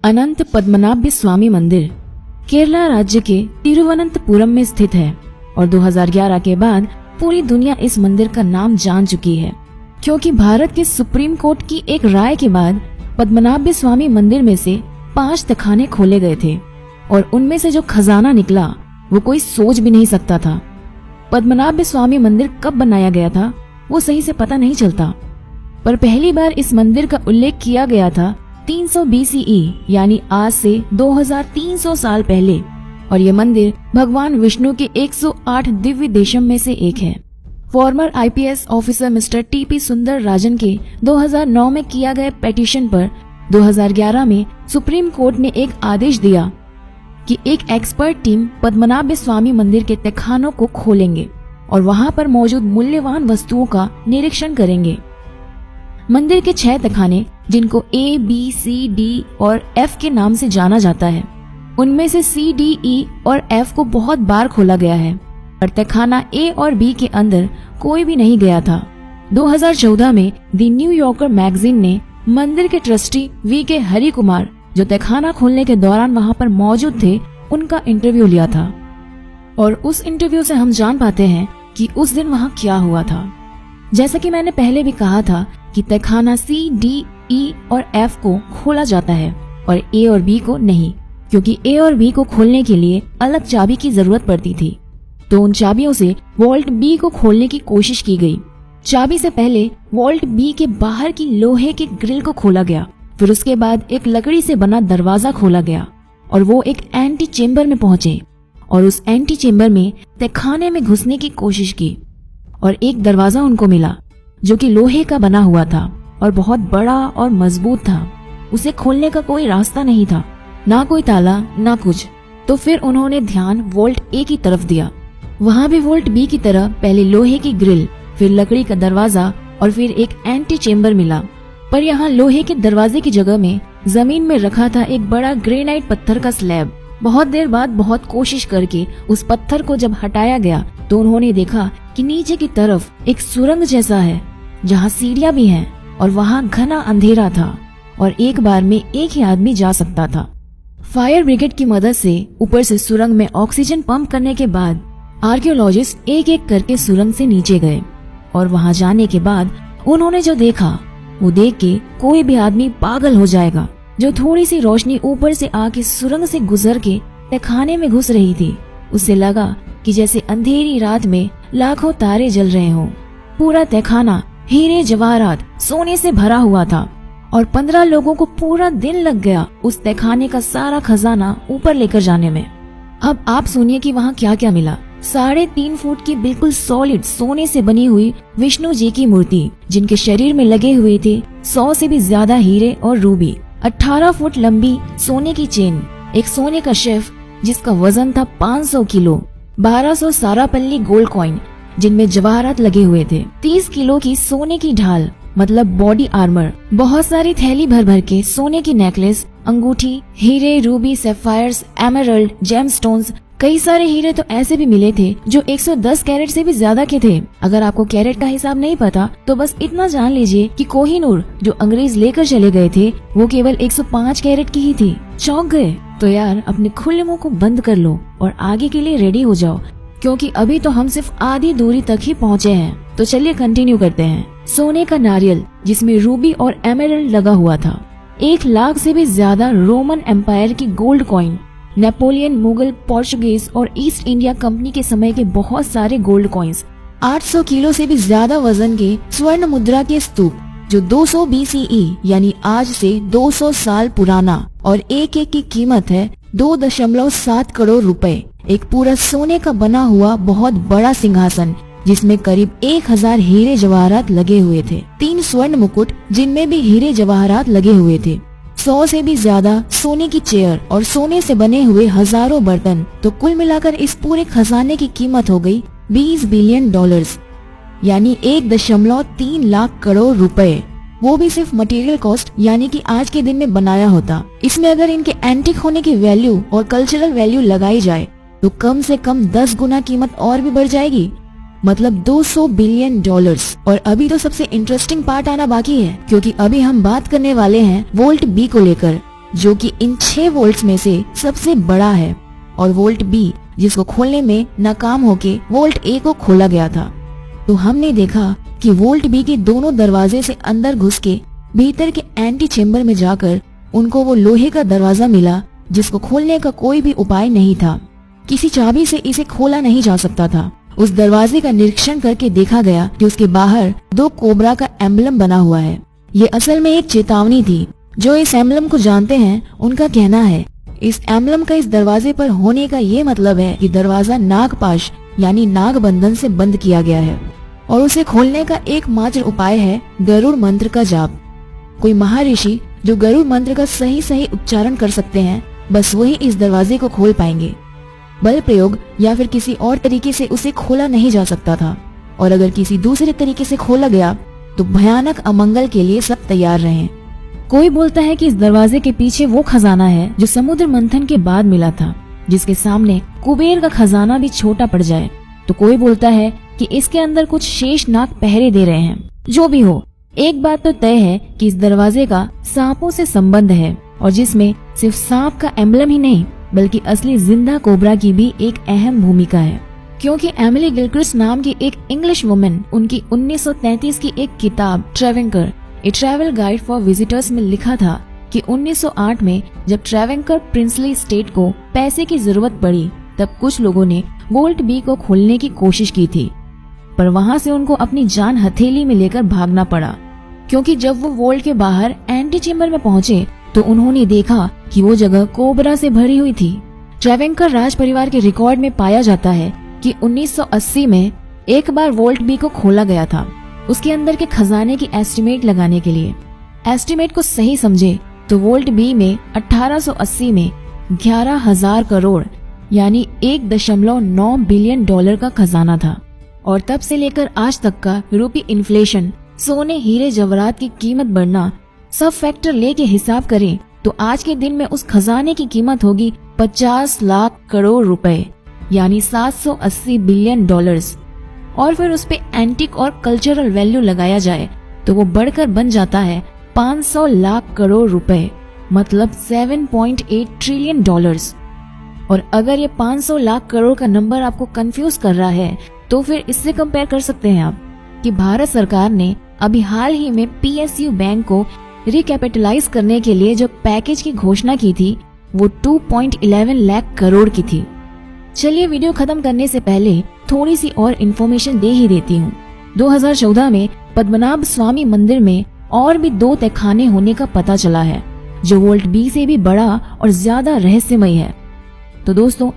अनंत पद्मनाभ स्वामी मंदिर केरला राज्य के तिरुवनंतपुरम में स्थित है और 2011 के बाद पूरी दुनिया इस मंदिर का नाम जान चुकी है, क्योंकि भारत के सुप्रीम कोर्ट की एक राय के बाद पद्मनाभ स्वामी मंदिर में से 5 तहखाने खोले गए थे और उनमें से जो खजाना निकला वो कोई सोच भी नहीं सकता था। पद्मनाभ स्वामी मंदिर कब बनाया गया था वो सही से पता नहीं चलता, पर पहली बार इस मंदिर का उल्लेख किया गया था 300 BCE यानी आज से 2300 साल पहले, और ये मंदिर भगवान विष्णु के 108 दिव्य देशम में से एक है। Farmer IPS officer mister TP सुंदर राजन के 2009 में किया गया पिटीशन पर 2011 में सुप्रीम कोर्ट ने एक आदेश दिया कि एक एक्सपर्ट टीम पद्मनाभ स्वामी मंदिर के तहखानों को खोलेंगे और वहां पर मौजूद मूल्यवान वस्तुओं का निरीक्षण करेंगे। मंदिर के 6 तहखाने, जिनको A, B, C, D और F के नाम से जाना जाता है, उनमें से C, D, E और F को बहुत बार खोला गया है, और तहखाना A और B के अंदर कोई भी नहीं गया था। 2014 में द न्यू यॉर्कर मैगजीन ने मंदिर के ट्रस्टी VK हरि कुमार, जो तहखाना खोलने के दौरान वहां पर मौजूद थे, उनका इंटरव्यू लिया था, और उस इंटरव्यू से हम जान पाते हैं कि उस दिन वहां क्या हुआ था। जैसा कि मैंने पहले भी कहा था कि तहखाना C, D, E और F को खोला जाता है और A और B को नहीं, क्योंकि A और B को खोलने के लिए अलग चाबी की जरूरत पड़ती थी। तो उन चाबियों से वॉल्ट B को खोलने की कोशिश की गई। चाबी से पहले वॉल्ट B के बाहर की लोहे के ग्रिल को खोला गया, फिर उसके बाद एक लकड़ी से बना दरवाजा खोला गया और वो एक एंटी चेम्बर में पहुंचे और उस एंटी चेम्बर में तहखाने में घुसने की कोशिश की, और एक दरवाजा उनको मिला जो कि लोहे का बना हुआ था और बहुत बड़ा और मजबूत था। उसे खोलने का कोई रास्ता नहीं था, ना कोई ताला ना कुछ। तो फिर उन्होंने ध्यान वॉल्ट A की तरफ दिया। वहाँ भी वॉल्ट B की तरह पहले लोहे की ग्रिल, फिर लकड़ी का दरवाजा और फिर एक एंटी चेम्बर मिला, पर यहाँ लोहे के दरवाजे की जगह में जमीन में रखा था एक बड़ा ग्रेनाइट पत्थर का स्लैब। बहुत देर बाद बहुत कोशिश करके उस पत्थर को जब हटाया गया तो उन्होंने देखा कि नीचे की तरफ एक सुरंग जैसा है जहाँ सीढ़ियां भी हैं और वहाँ घना अंधेरा था और एक बार में एक ही आदमी जा सकता था। फायर ब्रिगेड की मदद से ऊपर से सुरंग में ऑक्सीजन पंप करने के बाद आर्कियोलॉजिस्ट एक एक करके सुरंग से नीचे गए, और वहाँ जाने के बाद उन्होंने जो देखा वो देख के कोई भी आदमी पागल हो जाएगा। जो थोड़ी सी रोशनी ऊपर से आके सुरंग से गुजर के तहखाने में घुस रही थी, उससे लगा कि जैसे अंधेरी रात में लाखों तारे जल रहे हों। पूरा तहखाना हीरे जवाहरात सोने से भरा हुआ था और 15 लोगों को पूरा दिन लग गया उस तहखाने का सारा खजाना ऊपर लेकर जाने में। अब आप सुनिए कि वहाँ क्या क्या मिला। 3.5 फुट की बिल्कुल सॉलिड सोने से बनी हुई विष्णु जी की मूर्ति, जिनके शरीर में लगे हुए थे 100 से भी ज्यादा हीरे और रूबी। 18 फुट लंबी सोने की चेन, एक सोने का शेफ जिसका वजन था 500 किलो, 1200 सारापल्ली गोल्ड कॉइन जिनमें जवाहरात लगे हुए थे, 30 किलो की सोने की ढाल मतलब बॉडी आर्मर, बहुत सारी थैली भर भर के सोने की नेकलेस, अंगूठी, हीरे, रूबी, सैफायर्स, एमरल्ड, जेमस्टोन्स। कई सारे हीरे तो ऐसे भी मिले थे जो 110 कैरेट से भी ज्यादा के थे। अगर आपको कैरेट का हिसाब नहीं पता तो बस इतना जान लीजिए कि कोहिनूर जो अंग्रेज लेकर चले गए थे वो केवल 105 कैरेट की ही थी। चौंक गए? तो यार अपने खुले मुंह को बंद कर लो और आगे के लिए रेडी हो जाओ, क्योंकि अभी तो हम सिर्फ आधी दूरी तक ही पहुँचे हैं। तो चलिए कंटिन्यू करते हैं। सोने का नारियल जिसमें रूबी और एमरल्ड लगा हुआ था, 1 लाख से भी ज्यादा रोमन एम्पायर की gold coin, Napoleon, Mughal, Portuguese और ईस्ट इंडिया कंपनी के समय के बहुत सारे गोल्ड कॉइन्स, 800 किलो से भी ज्यादा वजन के स्वर्ण मुद्रा के स्तूप जो 200 BCE यानी आज से 200 साल पुराना, और एक एक की कीमत है 2.7 करोड़ रुपए। एक पूरा सोने का बना हुआ बहुत बड़ा सिंहासन जिसमें करीब 1000 हीरे जवाहरात लगे हुए थे, 3 स्वर्ण मुकुट जिनमें भी हीरे जवाहरात लगे हुए थे, 100 से भी ज्यादा सोने की चेयर और सोने से बने हुए हजारों बर्तन। तो कुल मिलाकर इस पूरे खजाने की कीमत हो गई $20 बिलियन यानी 1.3 लाख करोड़ रुपए। वो भी सिर्फ मटेरियल कॉस्ट यानी कि आज के दिन में बनाया होता। इसमें अगर इनके एंटिक होने की वैल्यू और कल्चरल वैल्यू लगाई जाए तो कम से कम 10 गुना कीमत और भी बढ़ जाएगी, मतलब $200 बिलियन। और अभी तो सबसे इंटरेस्टिंग पार्ट आना बाकी है, क्योंकि अभी हम बात करने वाले हैं वोल्ट बी को लेकर। जो कि इन 6 वोल्ट्स में से सबसे बड़ा है, और वोल्ट बी जिसको खोलने में नाकाम होके वोल्ट ए को खोला गया था। तो हमने देखा कि वोल्ट बी के दोनों दरवाजे से अंदर घुस के भीतर के एंटी चेम्बर में जाकर उनको वो लोहे का दरवाजा मिला जिसको खोलने का कोई भी उपाय नहीं था। किसी चाबी से इसे खोला नहीं जा सकता था। उस दरवाजे का निरीक्षण करके देखा गया कि उसके बाहर 2 कोबरा का एम्बलम बना हुआ है। ये असल में एक चेतावनी थी। जो इस एम्बलम को जानते हैं उनका कहना है इस एम्बलम का इस दरवाजे पर होने का ये मतलब है कि दरवाजा नागपाश यानी नाग बंधन से बंद किया गया है और उसे खोलने का एकमात्र उपाय है गरुड़ मंत्र का जाप। कोई महर्षि जो गरुड़ मंत्र का सही उच्चारण कर सकते हैं, बस वही इस दरवाजे को खोल पाएंगे। बल प्रयोग या फिर किसी और तरीके से उसे खोला नहीं जा सकता था, और अगर किसी दूसरे तरीके से खोला गया तो भयानक अमंगल के लिए सब तैयार रहें। कोई बोलता है कि इस दरवाजे के पीछे वो खजाना है जो समुद्र मंथन के बाद मिला था, जिसके सामने कुबेर का खजाना भी छोटा पड़ जाए। तो कोई बोलता है कि इसके अंदर कुछ शेष नाग पहरे दे रहे हैं। जो भी हो, एक बात तो तय है कि इस दरवाजे का सांपों से संबंध है, और जिसमें सिर्फ सांप का एम्बलम ही नहीं बल्कि असली जिंदा कोबरा की भी एक अहम भूमिका है। क्योंकि एमिली गिलक्रिस्ट नाम की एक इंग्लिश वुमन उनकी 1933 की एक किताब ट्रेवेंकर ए ट्रैवल गाइड फॉर विजिटर्स में लिखा था कि 1908 में जब ट्रेवेंकर प्रिंसली स्टेट को पैसे की जरूरत पड़ी तब कुछ लोगों ने वोल्ट बी को खोलने की कोशिश की थी, पर वहां से उनको अपनी जान हथेली में लेकर भागना पड़ा। क्योंकि जब वो वोल्ट के बाहर एंटी चेम्बर में पहुंचे तो उन्होंने देखा कि वो जगह कोबरा से भरी हुई थी। ट्रेवेंकर राज परिवार के रिकॉर्ड में पाया जाता है कि 1980 में एक बार वोल्ट बी को खोला गया था, उसके अंदर के खजाने की एस्टिमेट लगाने के लिए। एस्टिमेट को सही समझे तो वोल्ट बी में 1880 में 11,000 करोड़ यानी 1.9 बिलियन डॉलर का खजाना था, और तब से लेकर आज तक का यूरोपीय इन्फ्लेशन, सोने हीरे जवाहरात की कीमत बढ़ना, सब फैक्टर लेके हिसाब करें तो आज के दिन में उस खजाने की कीमत होगी 50 लाख करोड़ रुपए यानी 780 बिलियन डॉलर्स। और फिर उस पे एंटिक और कल्चरल वैल्यू लगाया जाए तो वो बढ़कर बन जाता है 500 लाख करोड़ रुपए, मतलब 7.8 ट्रिलियन डॉलर्स। और अगर ये 500 लाख करोड़ का नंबर आपको कंफ्यूज कर रहा है तो फिर इससे कंपेयर कर सकते हैं आप कि भारत सरकार ने अभी हाल ही में PSU बैंक को रिकैपिटलाइज करने के लिए जो पैकेज की घोषणा की थी वो 2.11 लाख करोड़ की थी। चलिए वीडियो खत्म करने से पहले थोड़ी सी और इन्फॉर्मेशन दे ही देती हूँ। 2014 में पद्मनाभ स्वामी मंदिर में और भी 2 तहखाने होने का पता चला है जो वोल्ट बी से भी बड़ा और ज्यादा रहस्यमय है। तो दोस्तों